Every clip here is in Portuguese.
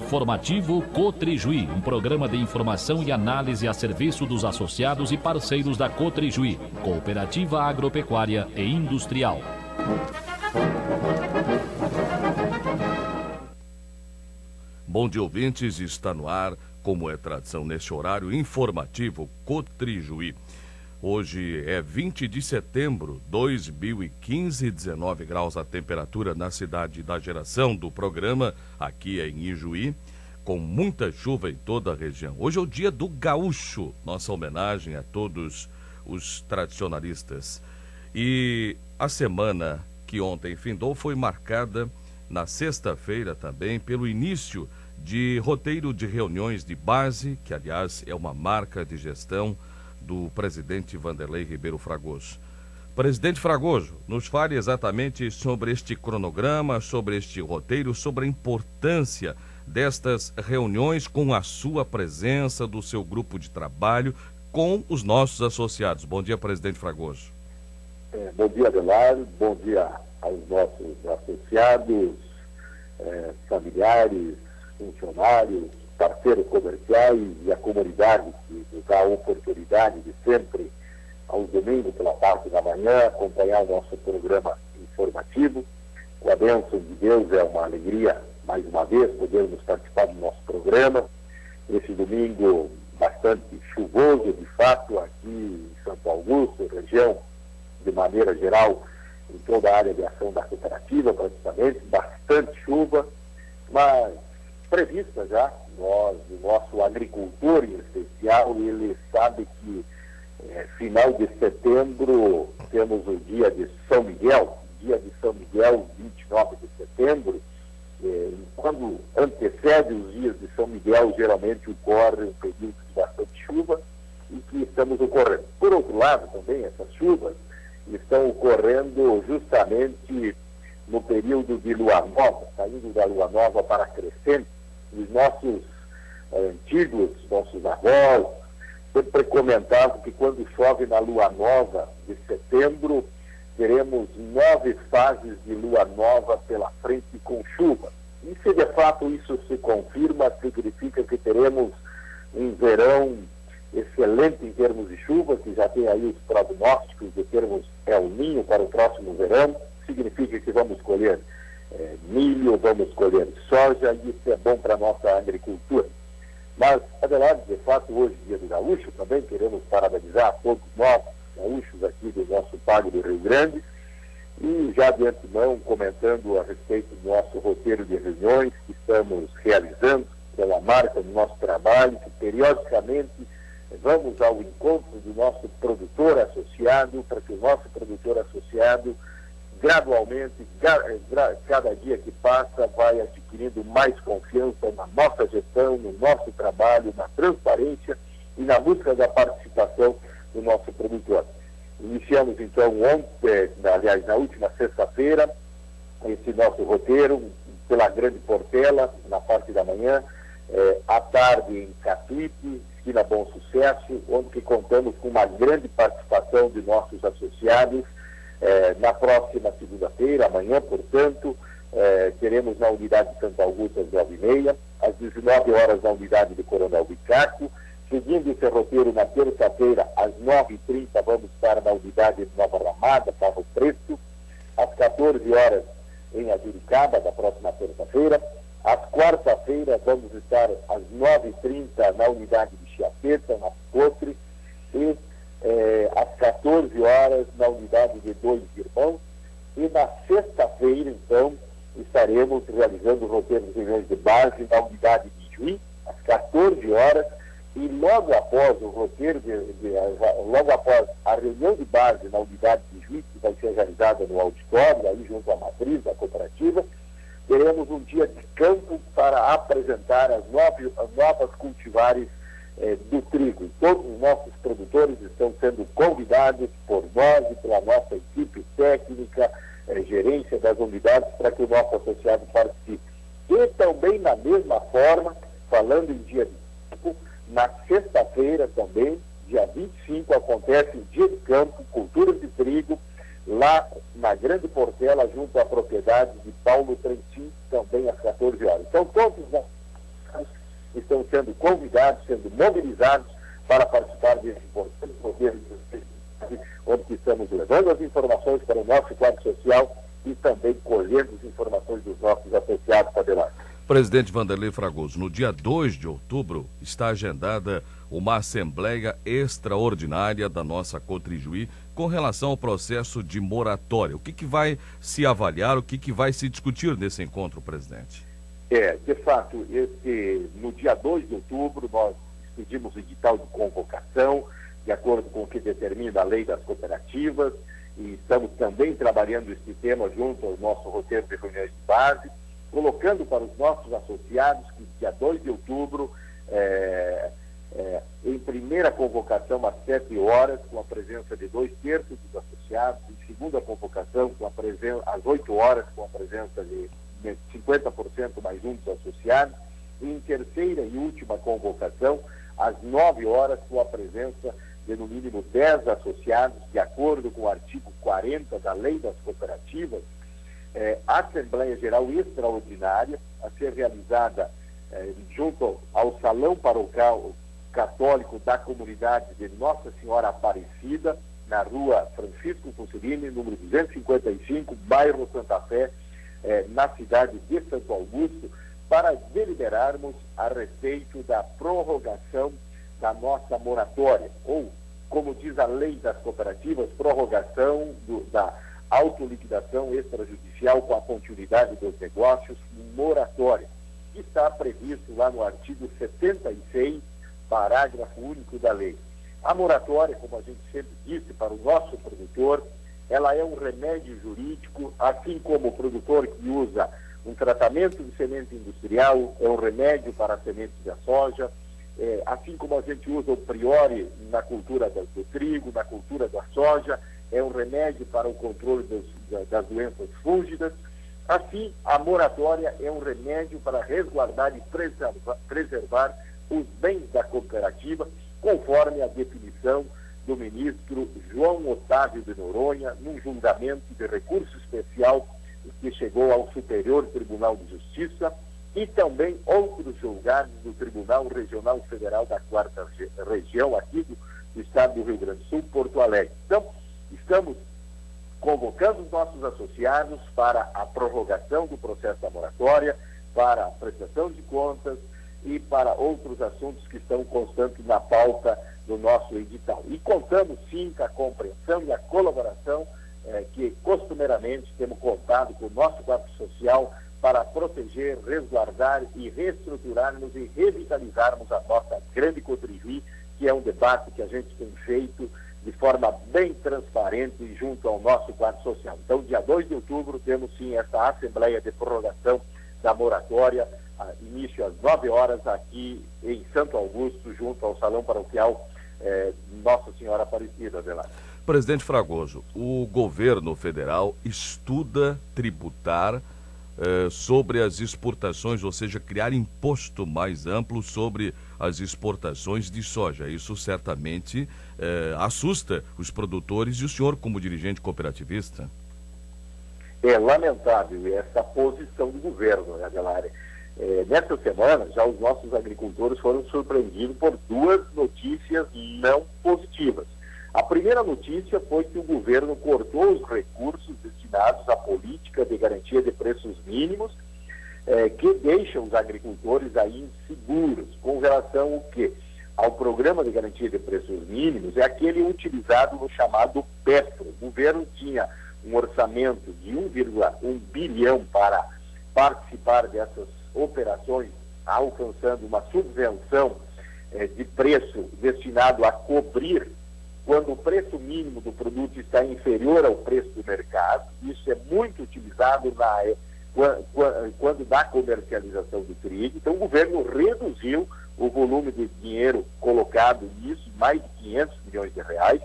Informativo Cotrijuí, um programa de informação e análise a serviço dos associados e parceiros da Cotrijuí, Cooperativa Agropecuária e Industrial. Bom dia, ouvintes, está no ar, como é tradição neste horário, informativo Cotrijuí. Hoje é 20 de setembro de 2015, 19 graus a temperatura na cidade da Geração do programa, aqui em Ijuí, com muita chuva em toda a região. Hoje é o dia do gaúcho, nossa homenagem a todos os tradicionalistas. E a semana que ontem findou foi marcada na sexta-feira também pelo início de roteiro de reuniões de base, que aliás é uma marca de gestão do presidente Vanderlei Ribeiro Fragoso. Presidente Fragoso, nos fale exatamente sobre este cronograma, sobre este roteiro, sobre a importância destas reuniões com a sua presença, do seu grupo de trabalho, com os nossos associados. Bom dia, presidente Fragoso. Bom dia, Adelar. Bom dia aos nossos associados, familiares, funcionários, parceiros comerciais e a comunidade que nos dá a oportunidade de sempre, aos domingos, pela parte da manhã, acompanhar o nosso programa informativo. Com a bênção de Deus, é uma alegria, mais uma vez, podermos participar do nosso programa. Esse domingo bastante chuvoso, de fato, aqui em Santo Augusto, região, de maneira geral, em toda a área de ação da cooperativa, praticamente, bastante chuva, mas prevista já. O nosso agricultor em especial, ele sabe que final de setembro temos o dia de São Miguel, 29 de setembro, quando antecede os dias de São Miguel, geralmente ocorre um período de bastante chuva e que estamos ocorrendo. Por outro lado, também essas chuvas estão ocorrendo justamente no período de lua nova, saindo da lua nova para a crescente. Os nossos antigos, nossos avós, sempre comentavam que quando chove na lua nova de setembro, teremos 9 fases de lua nova pela frente com chuva. E se de fato isso se confirma, significa que teremos um verão excelente em termos de chuva, que já tem aí os prognósticos de termos El Niño para o próximo verão. Significa que vamos colher milho, vamos colher soja, e isso é bom para a nossa agricultura. Mas, Adelardo, de fato, hoje, dia do gaúcho, também queremos parabenizar a todos nós, gaúchos aqui do nosso Pago do Rio Grande, e já de antemão comentando a respeito do nosso roteiro de reuniões que estamos realizando pela marca do nosso trabalho, que periodicamente vamos ao encontro do nosso produtor associado, para que o nosso produtor associado gradualmente, cada dia que passa, vai adquirindo mais confiança na nossa gestão, no nosso trabalho, na transparência e na busca da participação do nosso produtor. Iniciamos então ontem, aliás, na última sexta-feira, esse nosso roteiro pela Grande Portela, na parte da manhã, à tarde em Catuípe, esquina Bom Sucesso, onde que contamos com uma grande participação de nossos associados. Na próxima segunda-feira, amanhã, portanto, teremos na unidade de Santo Augusto às 9h30, às 19 horas na unidade de Coronel Bicaco. Seguindo esse roteiro, na terça-feira, às 9h30, vamos estar na unidade de Nova Ramada, Carro Preto. Às 14 horas em Ajuricaba, da próxima terça-feira. Às quarta-feira, vamos estar às 9h30 na unidade de Chiapeta, na Cotre. E às 14 horas na unidade de Dois Irmãos, e na sexta-feira, então, estaremos realizando o roteiro de reuniões de base na unidade de Ijuí, às 14 horas, e logo após o roteiro, logo após a reunião de base na unidade de Ijuí, que vai ser realizada no auditório, aí junto à matriz da cooperativa, teremos um dia de campo para apresentar as novas cultivares do trigo. E todos os nossos produtores estão sendo convidados por nós e pela nossa equipe técnica, gerência das unidades, para que o nosso associado participe. E também, na mesma forma, falando em dia de campo, na sexta-feira também, dia 25, acontece o dia de campo, culturas de trigo, lá na Grande Portela, junto à propriedade de Paulo Trentin, também às 14 horas. Então, todos nós convidados, sendo mobilizados para participar desse importante governo, onde estamos levando as informações para o nosso quadro social e também colhendo as informações dos nossos associados, Adelar. Presidente Vanderlei Fragoso, no dia 2 de outubro está agendada uma assembleia extraordinária da nossa Cotrijuí com relação ao processo de moratória. O que vai se avaliar, o que vai se discutir nesse encontro, presidente? De fato, no dia 2 de outubro nós expedimos o edital de convocação, de acordo com o que determina a lei das cooperativas, e estamos também trabalhando esse tema junto ao nosso roteiro de reuniões de base, colocando para os nossos associados que dia 2 de outubro, em primeira convocação às 7 horas, com a presença de 2/3 dos associados, em segunda convocação às 8 horas, com a presença de 50% mais um dos associados, e em terceira e última convocação, às 9 horas, com a presença de no mínimo 10 associados, de acordo com o artigo 40 da Lei das Cooperativas, a Assembleia Geral Extraordinária a ser realizada junto ao Salão Paroquial Católico da Comunidade de Nossa Senhora Aparecida, na rua Francisco Consolini, número 255, bairro Santa Fé, na cidade de Santo Augusto, para deliberarmos a respeito da prorrogação da nossa moratória, ou, como diz a lei das cooperativas, prorrogação da autoliquidação extrajudicial com a continuidade dos negócios, moratória, que está previsto lá no artigo 76, parágrafo único da lei. A moratória, como a gente sempre disse para o nosso produtor, ela é um remédio jurídico, assim como o produtor que usa um tratamento de semente industrial é um remédio para a semente da soja, assim como a gente usa o priori na cultura do trigo, na cultura da soja, é um remédio para o controle das doenças fúngicas. Assim, a moratória é um remédio para resguardar e preservar os bens da cooperativa, conforme a definição do ministro João Otávio de Noronha, num julgamento de recurso especial que chegou ao Superior Tribunal de Justiça e também outros julgados do Tribunal Regional Federal da 4ª Região, aqui do estado do Rio Grande do Sul, Porto Alegre. Então, estamos convocando os nossos associados para a prorrogação do processo da moratória, para a prestação de contas e para outros assuntos que estão constantes na pauta do nosso edital. E contamos, sim, com a compreensão e a colaboração que costumeiramente temos contado com o nosso quadro social para proteger, resguardar e reestruturarmos e revitalizarmos a nossa grande Cotrijuí, que é um debate que a gente tem feito de forma bem transparente junto ao nosso quadro social. Então, dia 2 de outubro, temos sim essa Assembleia de Prorrogação da Moratória, início às 9 horas aqui em Santo Augusto, junto ao Salão Paroquial Nossa Senhora Aparecida, Adelar. Presidente Fragoso, o governo federal estuda tributar sobre as exportações, ou seja, criar imposto mais amplo sobre as exportações de soja. Isso certamente assusta os produtores e o senhor como dirigente cooperativista. É lamentável essa posição do governo, né, Adelar? Nessa semana, já os nossos agricultores foram surpreendidos por duas notícias não positivas. A primeira notícia foi que o governo cortou os recursos destinados à política de garantia de preços mínimos, que deixam os agricultores aí inseguros com relação ao quê? Ao programa de garantia de preços mínimos, é aquele utilizado no chamado PEFRO. O governo tinha um orçamento de 1,1 bilhão para participar dessas operações, alcançando uma subvenção de preço destinado a cobrir quando o preço mínimo do produto está inferior ao preço do mercado. Isso é muito utilizado quando dá comercialização do trigo. Então, o governo reduziu o volume de dinheiro colocado nisso, mais de 500 milhões de reais.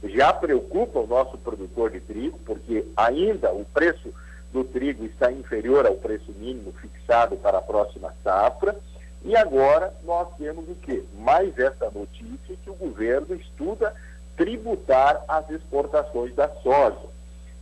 Já preocupa o nosso produtor de trigo, porque ainda o preço do trigo está inferior ao preço mínimo fixado para a próxima safra. E agora nós temos o quê? Mais essa notícia que o governo estuda tributar as exportações da soja.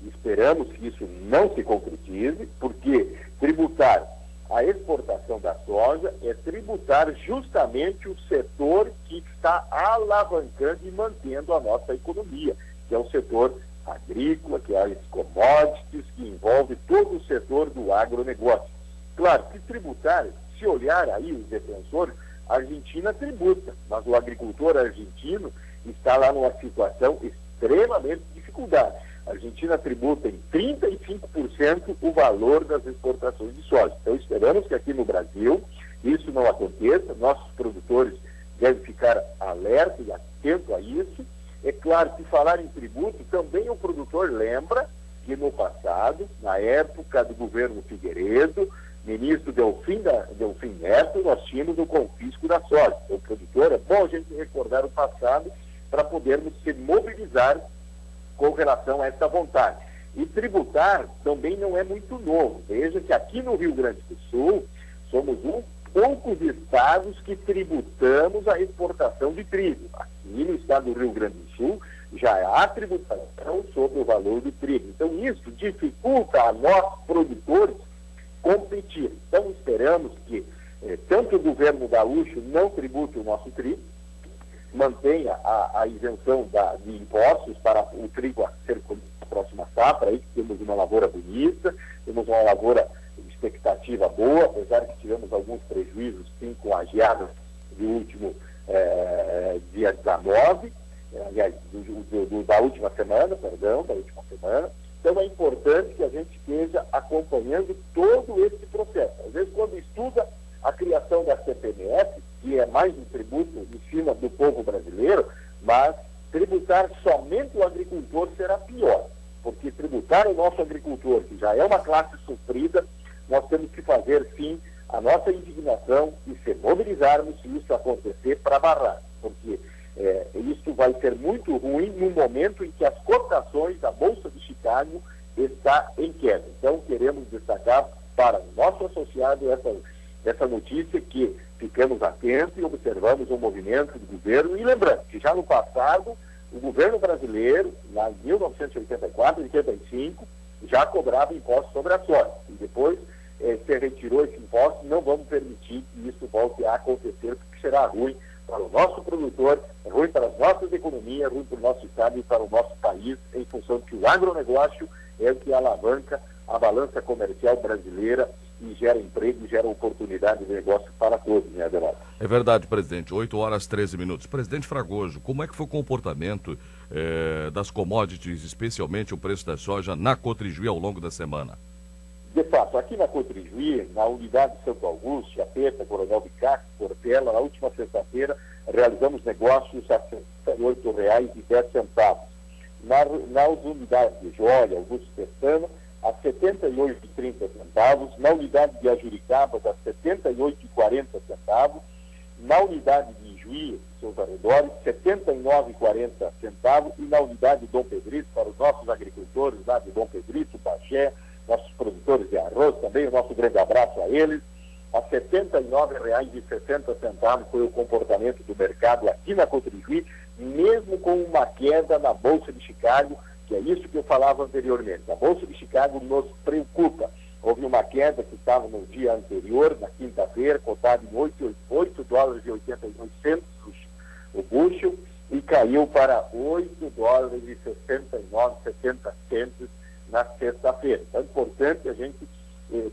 Esperamos que isso não se concretize, porque tributar a exportação da soja é tributar justamente o setor que está alavancando e mantendo a nossa economia, que é o setor agrícola, que é as commodities, que envolve todo o setor do agronegócio. Claro que tributar, se olhar aí os defensores, a Argentina tributa, mas o agricultor argentino está lá numa situação extremamente de dificuldade. A Argentina tributa em 35% o valor das exportações de soja. Então esperamos que aqui no Brasil isso não aconteça, nossos produtores devem ficar alertas e atentos a isso. É claro que falar em tributo, também o produtor lembra que no passado, na época do governo Figueiredo, ministro Delfim Neto, nós tínhamos o confisco da soja. Então, o produtor, é bom a gente recordar o passado para podermos se mobilizar com relação a essa vontade. E tributar também não é muito novo. Veja que aqui no Rio Grande do Sul, somos um poucos estados que tributamos a exportação de trigo. Aqui no estado do Rio Grande do Sul, já há tributação sobre o valor do trigo. Então, isso dificulta a nós, produtores, competir. Então, esperamos que tanto o governo gaúcho não tribute o nosso trigo, mantenha a isenção de impostos para o trigo a ser colhido na próxima safra, aí que temos uma lavoura bonita, temos uma lavoura de expectativa boa, apesar que tivemos alguns prejuízos, sim, com a geada do último dia 19, aliás, da última semana. Então é importante que a gente esteja acompanhando todo esse processo. Às vezes, quando estuda a criação da CPMF, que é mais um tributo em cima do povo brasileiro, mas tributar somente o agricultor será pior, porque tributar o nosso agricultor, que já é uma classe sofrida, nós temos que fazer, sim, a nossa indignação e se mobilizarmos se isso acontecer para barrar, porque isso vai ser muito ruim no momento em que as cotações da Bolsa de Chicago está em queda. Então, queremos destacar para o nosso associado essa notícia, que ficamos atentos e observamos o movimento do governo. E lembrando que já no passado, o governo brasileiro, lá em 1984 e 85, já cobrava imposto sobre a soja. E depois se retirou esse imposto. Não vamos permitir que isso volte a acontecer, porque será ruim para o nosso produtor, ruim para as nossas economias, ruim para o nosso estado e para o nosso país, em função de que o agronegócio é o que alavanca a balança comercial brasileira e gera emprego e gera oportunidade de negócio para todos, né, Adelado? É verdade, presidente. 8h13. Presidente Fragoso, como é que foi o comportamento das commodities, especialmente o preço da soja, na Cotrijuí ao longo da semana? De fato, aqui na Cotrijuí, na unidade de Santo Augusto, Chapeta, Coronel Bicaco, Portela, na última sexta-feira, realizamos negócios a R$ 68,10. Nas unidades de Jóia, Augusto Pestana, a R$ 78,30. Na unidade de Ajuricaba, a R$ 78,40. Na unidade de Ijuí, seus arredores, R$ 79,40. E na unidade de Dom Pedrito, para os nossos agricultores lá de Dom Pedrito, Bagé, nossos produtores de arroz também, o nosso grande abraço a eles, a R$ 79,60 foi o comportamento do mercado aqui na Cotrijuí, mesmo com uma queda na Bolsa de Chicago, que é isso que eu falava anteriormente. A Bolsa de Chicago nos preocupa. Houve uma queda que estava no dia anterior, na quinta-feira, cotada em $8,82 o bushel, e caiu para $8,69,70 na sexta-feira. Então é importante a gente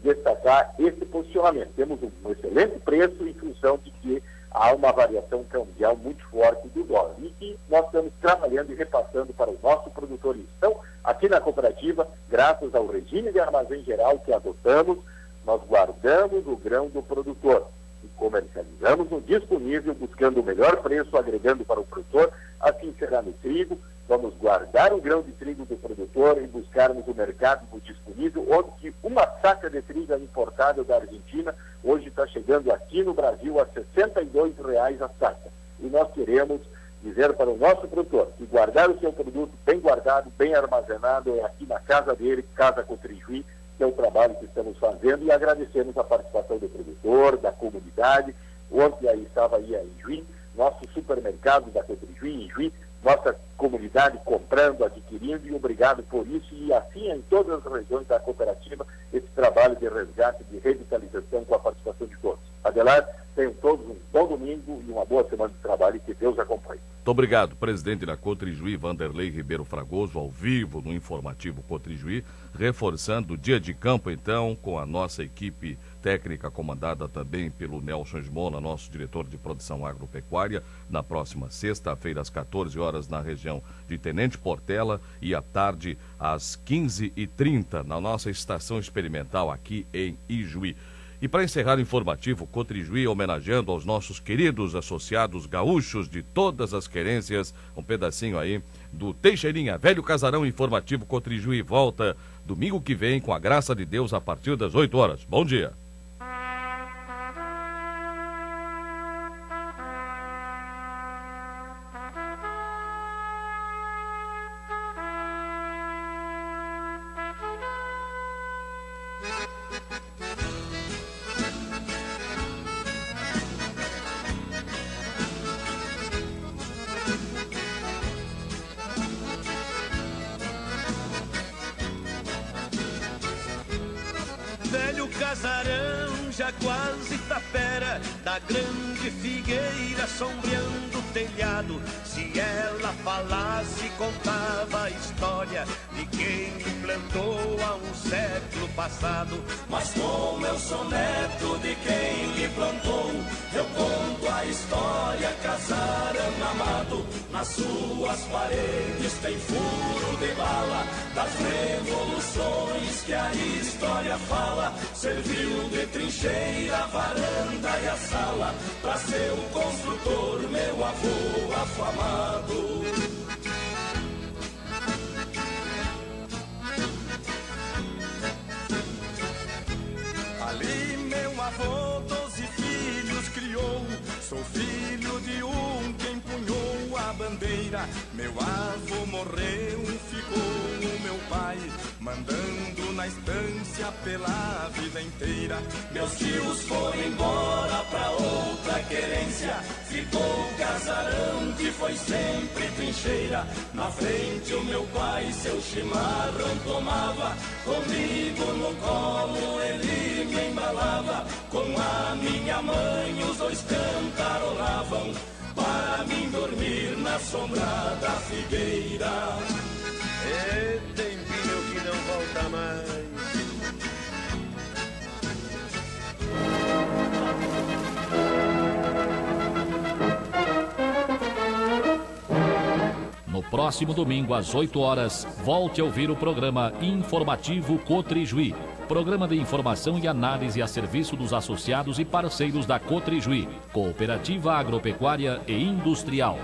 destacar esse posicionamento. Temos um excelente preço em função de que há uma variação cambial muito forte do dólar e que nós estamos trabalhando e repassando para o nosso produtor. Então, aqui na cooperativa, graças ao regime de armazém geral que adotamos, nós guardamos o grão do produtor e comercializamos no disponível, buscando o melhor preço, agregando para o produtor. Assim será no trigo. Vamos guardar o grão de trigo do produtor e buscarmos o mercado no disponível, onde uma saca de trigo importada da Argentina hoje está chegando aqui no Brasil a R$ 62,00 a saca. E nós queremos dizer para o nosso produtor que guardar o seu produto bem guardado, bem armazenado, é aqui na casa dele, Casa Cotrijuí, que é o trabalho que estamos fazendo, e agradecemos a participação do produtor, da comunidade. Ontem aí estava aí a Ijuí, nosso supermercado da Cotrijuí, Ijuí, nossa comunidade comprando, adquirindo, e obrigado por isso. E assim em todas as regiões da cooperativa, esse trabalho de resgate, de revitalização com a participação de todos. Adelar, tenham todos um bom domingo e uma boa semana de trabalho, e que Deus acompanhe. Muito obrigado, presidente da Cotrijuí, Vanderlei Ribeiro Fragoso, ao vivo no informativo Cotrijuí, reforçando o dia de campo, então, com a nossa equipe técnica comandada também pelo Nelson Esmola, nosso diretor de produção agropecuária, na próxima sexta-feira, às 14 horas, na região de Tenente Portela, e à tarde, às 15h30, na nossa estação experimental aqui em Ijuí. E para encerrar o informativo Cotrijuí, homenageando aos nossos queridos associados gaúchos de todas as querências, um pedacinho aí do Teixeirinha, Velho Casarão Informativo Cotrijuí volta domingo que vem, com a graça de Deus, a partir das 8 horas. Bom dia. Velho casarão, já quase tapera, da grande figueira sombreando o telhado. Se ela falasse, contava a história de quem me plantou há um século passado. Mas como eu sou neto de quem me plantou, eu conto a história, casarão amado. Nas suas paredes tem furo de bala, das revoluções que a história fala. Serviu de trincheira, a varanda e a sala, pra seu construtor, meu avô afamado. Ali meu avô 12 filhos criou, sou filho de um que empunhou a bandeira. Meu avô morreu, ficou o meu pai, mandando na estância pela vida inteira. Meus tios foram embora pra outra querência, ficou o casarão que foi sempre trincheira. Na frente o meu pai seu chimarrão tomava, comigo no colo ele me embalava. Com a minha mãe os dois cantarolavam, para mim dormir na sombra da figueira. É tempinho que não volta mais. No próximo domingo, às 8 horas, volte a ouvir o programa Informativo Cotrijuí. Programa de informação e análise a serviço dos associados e parceiros da Cotrijuí, Cooperativa Agropecuária e Industrial.